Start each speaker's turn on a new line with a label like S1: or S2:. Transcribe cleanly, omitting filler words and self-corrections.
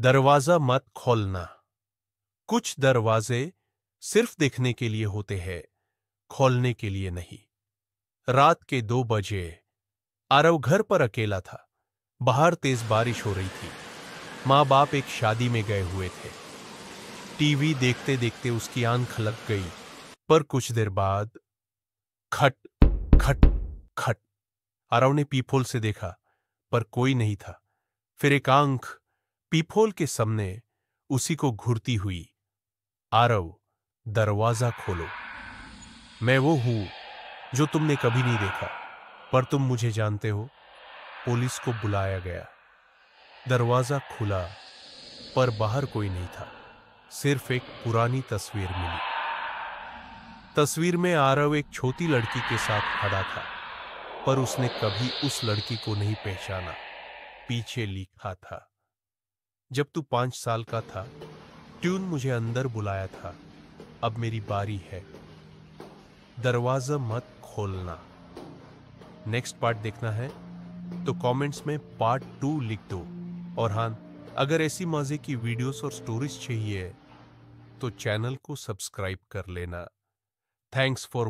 S1: दरवाजा मत खोलना। कुछ दरवाजे सिर्फ देखने के लिए होते हैं, खोलने के लिए नहीं। रात के 2 बजे आरव घर पर अकेला था। बाहर तेज बारिश हो रही थी। माँ बाप एक शादी में गए हुए थे। टीवी देखते देखते उसकी आंख लग गई, पर कुछ देर बाद खट खट खट। आरव ने पीपहोल से देखा, पर कोई नहीं था। फिर एक आंख पीपहोल के सामने उसी को घूरती हुई, आरव, दरवाजा खोलो। मैं वो हूं जो तुमने कभी नहीं देखा, पर तुम मुझे जानते हो। पुलिस को बुलाया गया। दरवाजा खुला, पर बाहर कोई नहीं था। सिर्फ एक पुरानी तस्वीर मिली। तस्वीर में आरव एक छोटी लड़की के साथ खड़ा था, पर उसने कभी उस लड़की को नहीं पहचाना। पीछे लिखा था, जब तू 5 साल का था, ट्यून मुझे अंदर बुलाया था। अब मेरी बारी है, दरवाजा मत खोलना। नेक्स्ट पार्ट देखना है तो कमेंट्स में पार्ट 2 लिख दो। और हाँ, अगर ऐसी मजे की वीडियोस और स्टोरीज चाहिए तो चैनल को सब्सक्राइब कर लेना। Thanks for